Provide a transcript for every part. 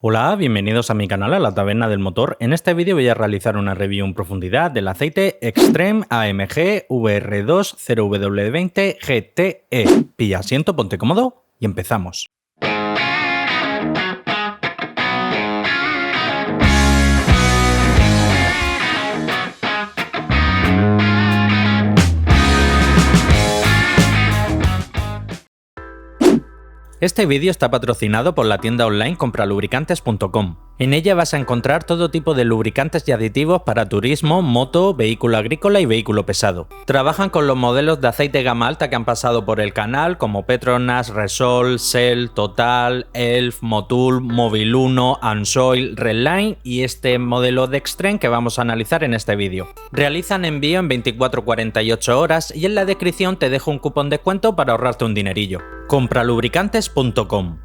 Hola, bienvenidos a mi canal, a la Taberna del Motor. En este vídeo voy a realizar una review en profundidad del aceite Extreme AMG VR2 0W20 GTE. Pilla asiento, ponte cómodo y empezamos. Este vídeo está patrocinado por la tienda online compralubricantes.com. En ella vas a encontrar todo tipo de lubricantes y aditivos para turismo, moto, vehículo agrícola y vehículo pesado. Trabajan con los modelos de aceite gama alta que han pasado por el canal, como Petronas, Resol, Shell, Total, Elf, Motul, Mobil 1, Ansoil, Redline y este modelo de Extreme que vamos a analizar en este vídeo. Realizan envío en 24-48 horas y en la descripción te dejo un cupón de descuento para ahorrarte un dinerillo. Compralubricantes.com.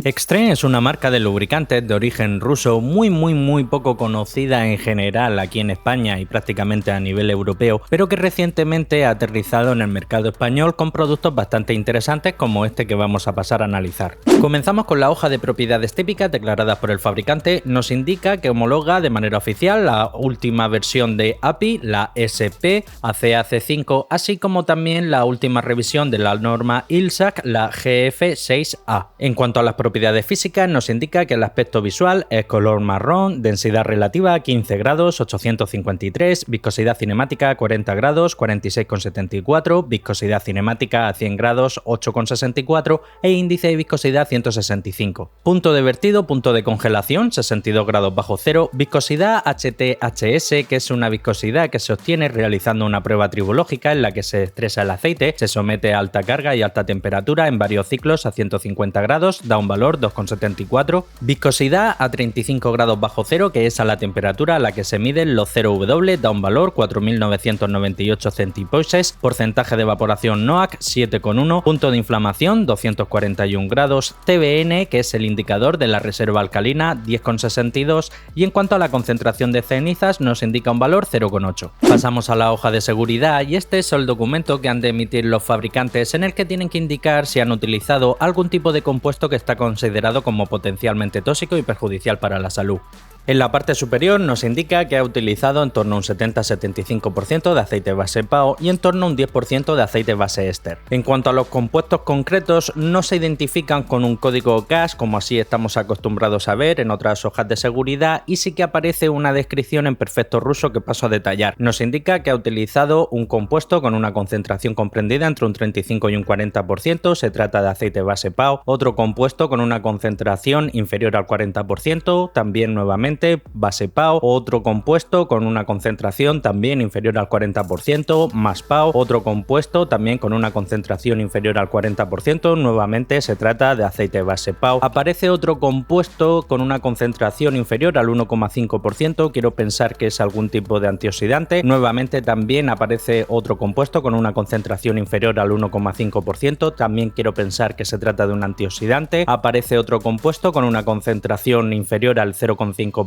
Extreme es una marca de lubricantes de origen ruso muy poco conocida en general aquí en España y prácticamente a nivel europeo, pero que recientemente ha aterrizado en el mercado español con productos bastante interesantes como este que vamos a pasar a analizar. Comenzamos con la hoja de propiedades típicas declaradas por el fabricante. Nos indica que homologa de manera oficial la última versión de API, la SP ACAC5, así como también la última revisión de la norma ILSAC, la GF6A. En cuanto a las propiedades físicas, nos indica que el aspecto visual es color marrón, densidad relativa 15 grados, 853, viscosidad cinemática 40 grados, 46,74, viscosidad cinemática a 100 grados, 8,64 e índice de viscosidad 165. Punto de vertido, punto de congelación 62 grados bajo cero, viscosidad HTHS, que es una viscosidad que se obtiene realizando una prueba tribológica en la que se estresa el aceite, se somete a alta carga y alta temperatura en varios ciclos a 150 grados, da un valor 2,74, viscosidad a 35 grados bajo cero, que es a la temperatura a la que se miden los 0W, da un valor 4.998 centipoises, porcentaje de evaporación NOAC 7,1, punto de inflamación 241 grados, TBN, que es el indicador de la reserva alcalina 10,62 y en cuanto a la concentración de cenizas nos indica un valor 0,8. Pasamos a la hoja de seguridad y este es el documento que han de emitir los fabricantes en el que tienen que indicar si han utilizado algún tipo de compuesto que está considerado como potencialmente tóxico y perjudicial para la salud. En la parte superior nos indica que ha utilizado en torno a un 70-75% de aceite base PAO y en torno a un 10% de aceite base éster. En cuanto a los compuestos concretos, no se identifican con un código CAS como así estamos acostumbrados a ver en otras hojas de seguridad y sí que aparece una descripción en perfecto ruso que paso a detallar. Nos indica que ha utilizado un compuesto con una concentración comprendida entre un 35 y un 40%, se trata de aceite base PAO, otro compuesto con una concentración inferior al 40%, también nuevamente base PAO, otro compuesto con una concentración también inferior al 40%, más PAO, otro compuesto también con una concentración inferior al 40%, nuevamente se trata de aceite base PAO. Aparece otro compuesto con una concentración inferior al 1,5%, quiero pensar que es algún tipo de antioxidante, nuevamente también aparece otro compuesto con una concentración inferior al 1,5%, también quiero pensar que se trata de un antioxidante, aparece otro compuesto con una concentración inferior al 0,5%,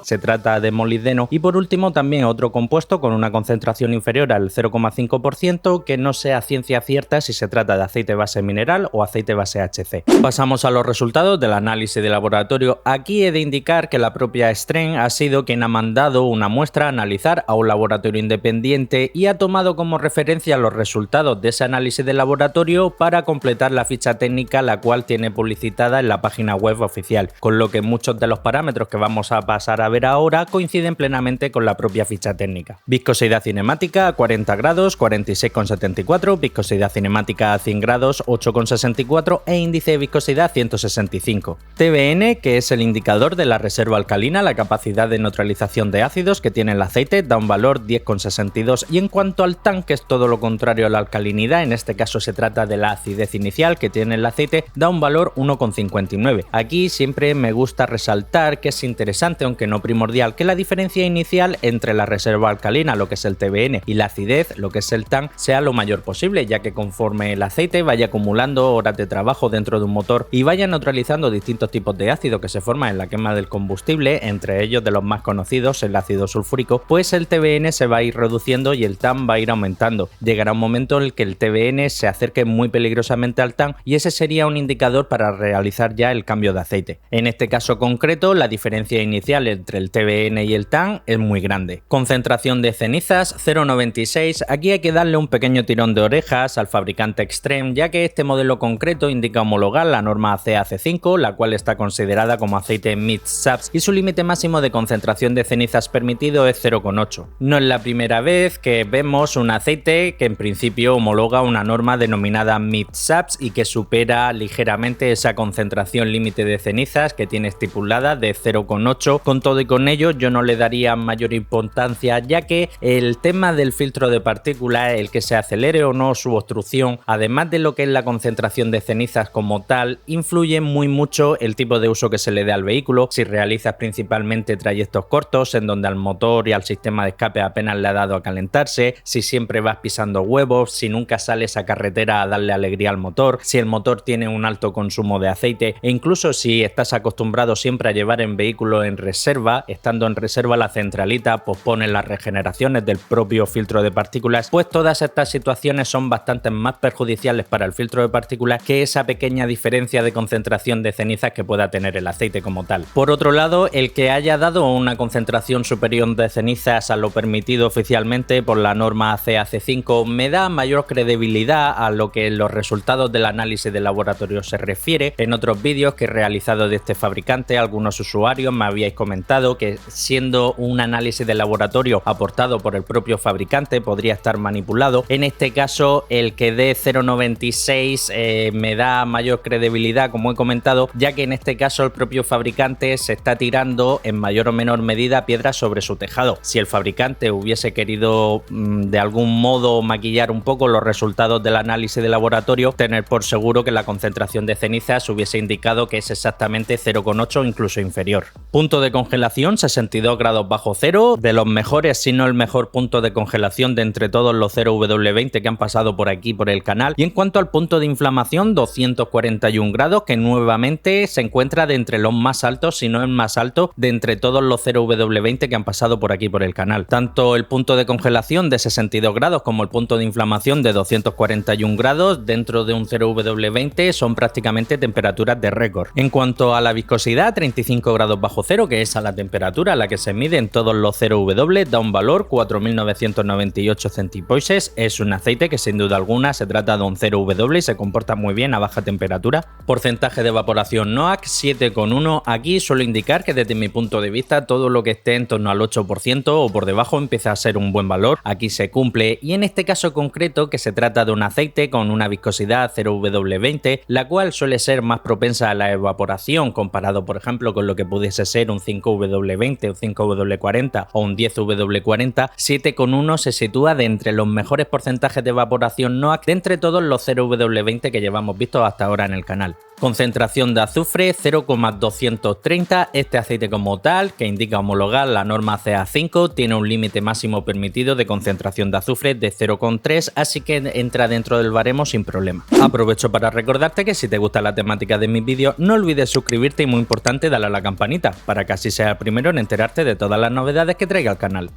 se trata de molibdeno y por último también otro compuesto con una concentración inferior al 0,5% que no sea ciencia cierta si se trata de aceite base mineral o aceite base HC. Pasamos a los resultados del análisis de laboratorio. Aquí he de indicar que la propia Extreme ha sido quien ha mandado una muestra a analizar a un laboratorio independiente y ha tomado como referencia los resultados de ese análisis de laboratorio para completar la ficha técnica la cual tiene publicitada en la página web oficial, con lo que muchos de los parámetros que vamos a pasar a ver ahora coinciden plenamente con la propia ficha técnica. Viscosidad cinemática a 40 grados 46,74, viscosidad cinemática a 100 grados 8,64 e índice de viscosidad 165. TBN, que es el indicador de la reserva alcalina, la capacidad de neutralización de ácidos que tiene el aceite, da un valor 10,62 y en cuanto al TAN, que es todo lo contrario a la alcalinidad, en este caso se trata de la acidez inicial que tiene el aceite, da un valor 1,59. Aquí siempre me gusta resaltar que es interesante interesante, aunque no primordial, que la diferencia inicial entre la reserva alcalina, lo que es el TBN, y la acidez, lo que es el TAN, sea lo mayor posible, ya que conforme el aceite vaya acumulando horas de trabajo dentro de un motor y vaya neutralizando distintos tipos de ácido que se forman en la quema del combustible, entre ellos de los más conocidos el ácido sulfúrico, pues el TBN se va a ir reduciendo y el TAN va a ir aumentando. Llegará un momento en el que el TBN se acerque muy peligrosamente al TAN y ese sería un indicador para realizar ya el cambio de aceite. En este caso concreto, la diferencia inicial entre el TBN y el TAN es muy grande. Concentración de cenizas 0,96. Aquí hay que darle un pequeño tirón de orejas al fabricante Extreme, ya que este modelo concreto indica homologar la norma CAC5, la cual está considerada como aceite mid-subs, y su límite máximo de concentración de cenizas permitido es 0,8. No es la primera vez que vemos un aceite que en principio homologa una norma denominada mid-subs y que supera ligeramente esa concentración límite de cenizas que tiene estipulada de 0,8. Con todo y con ello, yo no le daría mayor importancia, ya que el tema del filtro de partículas, el que se acelere o no su obstrucción, además de lo que es la concentración de cenizas como tal, influye muy mucho el tipo de uso que se le dé al vehículo. Si realizas principalmente trayectos cortos en donde al motor y al sistema de escape apenas le ha dado a calentarse, si siempre vas pisando huevos, si nunca sales a carretera a darle alegría al motor, si el motor tiene un alto consumo de aceite, e incluso si estás acostumbrado siempre a llevar en vehículo en reserva, estando en reserva la centralita pospone las regeneraciones del propio filtro de partículas, pues todas estas situaciones son bastante más perjudiciales para el filtro de partículas que esa pequeña diferencia de concentración de cenizas que pueda tener el aceite como tal. Por otro lado, el que haya dado una concentración superior de cenizas a lo permitido oficialmente por la norma CAC5 me da mayor credibilidad a lo que los resultados del análisis de laboratorio se refiere. En otros vídeos que he realizado de este fabricante, algunos usuarios me habíais comentado que siendo un análisis de laboratorio aportado por el propio fabricante podría estar manipulado. En este caso, el que dé 0,96 me da mayor credibilidad, como he comentado, ya que en este caso el propio fabricante se está tirando en mayor o menor medida piedras sobre su tejado. Si el fabricante hubiese querido de algún modo maquillar un poco los resultados del análisis de laboratorio, tener por seguro que la concentración de cenizas hubiese indicado que es exactamente 0,8 o incluso inferior. Punto de congelación 62 grados bajo cero, de los mejores, si no el mejor punto de congelación de entre todos los 0W20 que han pasado por aquí por el canal. Y en cuanto al punto de inflamación, 241 grados, que nuevamente se encuentra de entre los más altos, si no el más alto, de entre todos los 0W20 que han pasado por aquí por el canal. Tanto el punto de congelación de 62 grados como el punto de inflamación de 241 grados dentro de un 0W20 son prácticamente temperaturas de récord. En cuanto a la viscosidad, 35 grados bajo cero, que es a la temperatura a la que se mide en todos los 0W, da un valor 4.998 centipoises. Es un aceite que sin duda alguna se trata de un 0W y se comporta muy bien a baja temperatura. Porcentaje de evaporación NOAC 7,1. Aquí suelo indicar que desde mi punto de vista todo lo que esté en torno al 8% o por debajo empieza a ser un buen valor. Aquí se cumple, y en este caso concreto que se trata de un aceite con una viscosidad 0W20, la cual suele ser más propensa a la evaporación comparado por ejemplo con lo que pudiese ser un 5W20, un 5W40 o un 10W40, 7,1 se sitúa de entre los mejores porcentajes de evaporación NOAC de entre todos los 0W20 que llevamos visto hasta ahora en el canal. Concentración de azufre 0,230. Este aceite como tal, que indica homologar la norma CA5, tiene un límite máximo permitido de concentración de azufre de 0,3, así que entra dentro del baremo sin problema. Aprovecho para recordarte que si te gusta la temática de mis vídeos, no olvides suscribirte y, muy importante, darle a la campanita, para que así seas el primero en enterarte de todas las novedades que traiga el canal.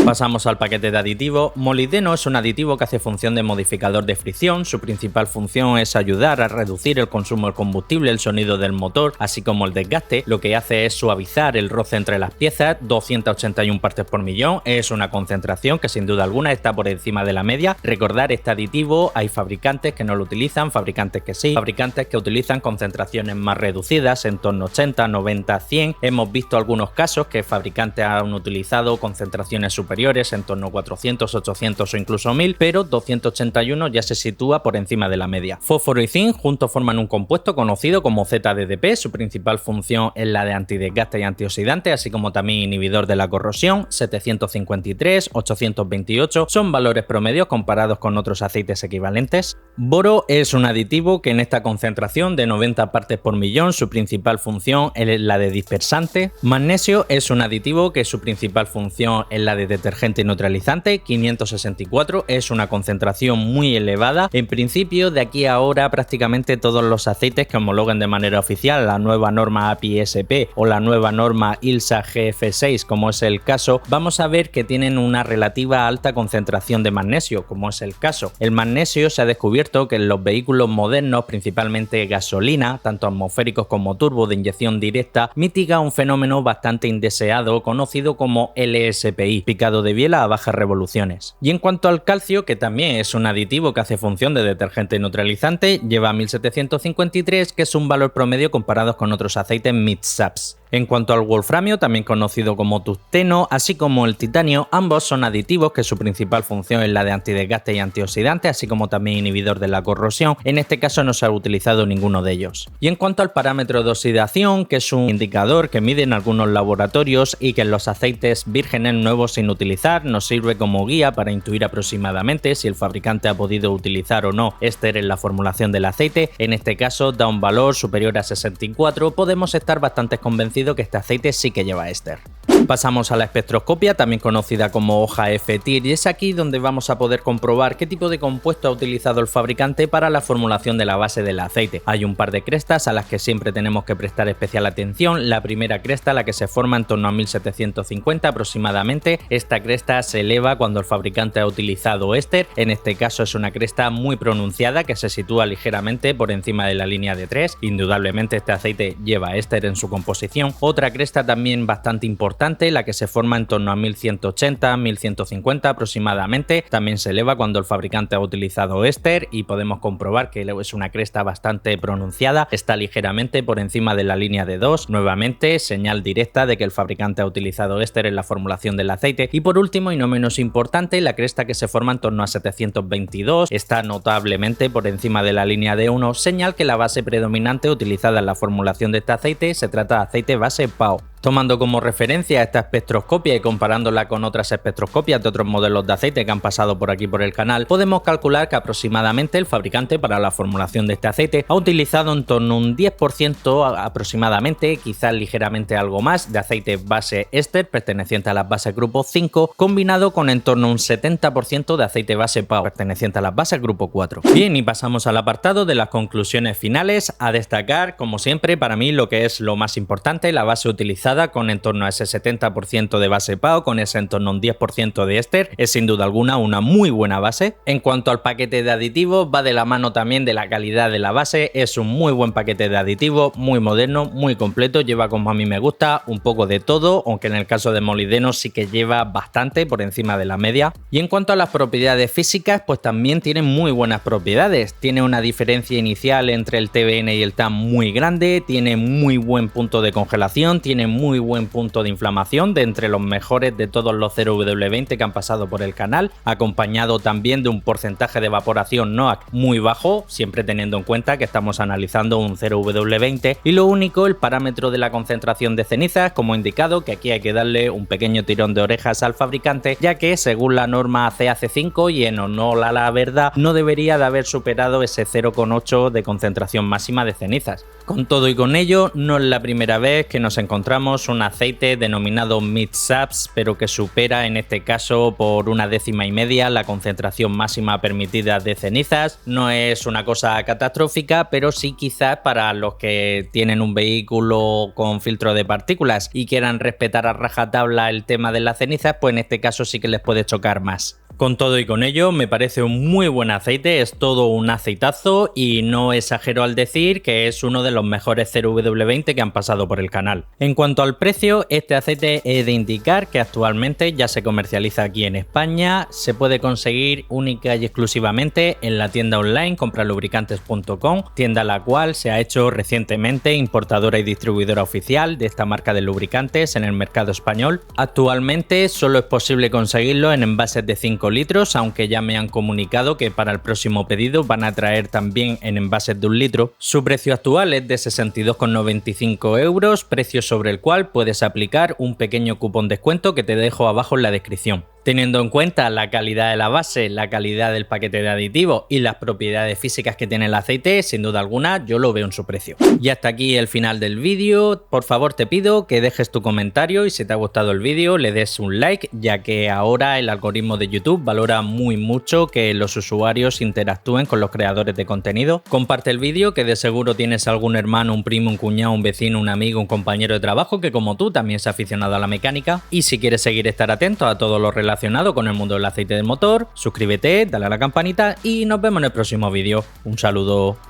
Pasamos al paquete de aditivos. Molibdeno es un aditivo que hace función de modificador de fricción. Su principal función es ayudar a reducir el consumo del combustible, el sonido del motor, así como el desgaste. Lo que hace es suavizar el roce entre las piezas. 281 partes por millón. Es una concentración que sin duda alguna está por encima de la media. Recordar, este aditivo hay fabricantes que no lo utilizan, fabricantes que sí, fabricantes que utilizan concentraciones más reducidas, en torno a 80, 90, 100. Hemos visto algunos casos que fabricantes han utilizado concentraciones superiores superiores, en torno a 400, 800 o incluso 1000, pero 281 ya se sitúa por encima de la media. Fósforo y zinc juntos forman un compuesto conocido como ZDDP, su principal función es la de antidesgaste y antioxidante, así como también inhibidor de la corrosión. 753, 828 son valores promedios comparados con otros aceites equivalentes. Boro es un aditivo que en esta concentración de 90 partes por millón su principal función es la de dispersante. Magnesio es un aditivo que su principal función es la de detergente y neutralizante. 564 es una concentración muy elevada. En principio, de aquí a ahora prácticamente todos los aceites que homologuen de manera oficial la nueva norma API-SP o la nueva norma ILSA GF6, como es el caso, vamos a ver que tienen una relativa alta concentración de magnesio, como es el caso. El magnesio se ha descubierto que en los vehículos modernos, principalmente gasolina, tanto atmosféricos como turbo de inyección directa, mitiga un fenómeno bastante indeseado conocido como LSPI, picado de biela a bajas revoluciones. Y en cuanto al calcio, que también es un aditivo que hace función de detergente neutralizante, lleva 1753, que es un valor promedio comparado con otros aceites mid-SAPs. En cuanto al wolframio, también conocido como tungsteno, así como el titanio, ambos son aditivos que su principal función es la de antidesgaste y antioxidante, así como también inhibidor de la corrosión. En este caso no se ha utilizado ninguno de ellos. Y en cuanto al parámetro de oxidación, que es un indicador que mide en algunos laboratorios y que en los aceites vírgenes nuevos sin utilizar nos sirve como guía para intuir aproximadamente si el fabricante ha podido utilizar o no éster en la formulación del aceite. En este caso da un valor superior a 64, podemos estar bastante convencidos que este aceite sí que lleva éster. Pasamos a la espectroscopia, también conocida como hoja F-TIR, y es aquí donde vamos a poder comprobar qué tipo de compuesto ha utilizado el fabricante para la formulación de la base del aceite. Hay un par de crestas a las que siempre tenemos que prestar especial atención. La primera cresta, la que se forma en torno a 1750 aproximadamente, esta cresta se eleva cuando el fabricante ha utilizado éster. En este caso es una cresta muy pronunciada que se sitúa ligeramente por encima de la línea de 3. Indudablemente este aceite lleva éster en su composición. Otra cresta también bastante importante, la que se forma en torno a 1180, 1150 aproximadamente, también se eleva cuando el fabricante ha utilizado éster y podemos comprobar que es una cresta bastante pronunciada, está ligeramente por encima de la línea de 2, nuevamente señal directa de que el fabricante ha utilizado éster en la formulación del aceite. Y por último y no menos importante, la cresta que se forma en torno a 722 está notablemente por encima de la línea de 1, señal que la base predominante utilizada en la formulación de este aceite se trata de aceite base PAO. Tomando como referencia esta espectroscopia y comparándola con otras espectroscopias de otros modelos de aceite que han pasado por aquí por el canal, podemos calcular que aproximadamente el fabricante para la formulación de este aceite ha utilizado en torno a un 10% aproximadamente, quizás ligeramente algo más, de aceite base éster perteneciente a las bases grupo 5, combinado con en torno a un 70% de aceite base PAO perteneciente a las bases grupo 4. Bien, y pasamos al apartado de las conclusiones finales. A destacar, como siempre, para mí lo que es lo más importante, la base utilizada con en torno a ese 70% de base PAO, con ese en torno a un 10% de éster, es sin duda alguna una muy buena base. En cuanto al paquete de aditivos, va de la mano también de la calidad de la base, es un muy buen paquete de aditivos, muy moderno, muy completo, lleva, como a mí me gusta, un poco de todo, aunque en el caso de molibdeno sí que lleva bastante por encima de la media. Y en cuanto a las propiedades físicas, pues también tiene muy buenas propiedades, tiene una diferencia inicial entre el TBN y el TAM muy grande, tiene muy buen punto de congelación, tiene muy buen punto de inflamación, de entre los mejores de todos los 0W20 que han pasado por el canal, acompañado también de un porcentaje de evaporación NOAC muy bajo, siempre teniendo en cuenta que estamos analizando un 0W20, y lo único, el parámetro de la concentración de cenizas, como he indicado, que aquí hay que darle un pequeño tirón de orejas al fabricante, ya que según la norma CAC5 y en honor a la verdad, no debería de haber superado ese 0,8 de concentración máxima de cenizas. Con todo y con ello, no es la primera vez que nos encontramos un aceite denominado mid-SAPs, pero que supera en este caso por 1/10 la concentración máxima permitida de cenizas. No es una cosa catastrófica, pero sí quizás para los que tienen un vehículo con filtro de partículas y quieran respetar a rajatabla el tema de las cenizas, pues en este caso sí que les puede chocar más. Con todo y con ello, me parece un muy buen aceite, es todo un aceitazo y no exagero al decir que es uno de los mejores 0W20 que han pasado por el canal. En cuanto al precio, este aceite he de indicar que actualmente ya se comercializa aquí en España, se puede conseguir única y exclusivamente en la tienda online compraslubricantes.com, tienda la cual se ha hecho recientemente importadora y distribuidora oficial de esta marca de lubricantes en el mercado español. Actualmente solo es posible conseguirlo en envases de 5 litros, aunque ya me han comunicado que para el próximo pedido van a traer también en envases de 1 litro. Su precio actual es de 62,95 euros, precio sobre el cual puedes aplicar un pequeño cupón descuento que te dejo abajo en la descripción. Teniendo en cuenta la calidad de la base, la calidad del paquete de aditivos y las propiedades físicas que tiene el aceite, sin duda alguna yo lo veo en su precio. Y hasta aquí el final del vídeo. Por favor te pido que dejes tu comentario y si te ha gustado el vídeo le des un like, ya que ahora el algoritmo de YouTube valora muy mucho que los usuarios interactúen con los creadores de contenido. Comparte el vídeo, que de seguro tienes algún hermano, un primo, un cuñado, un vecino, un amigo, un compañero de trabajo que como tú también es aficionado a la mecánica. Y si quieres seguir estar atento a todo lo relacionado con el mundo del aceite del motor, suscríbete, dale a la campanita y nos vemos en el próximo vídeo. Un saludo.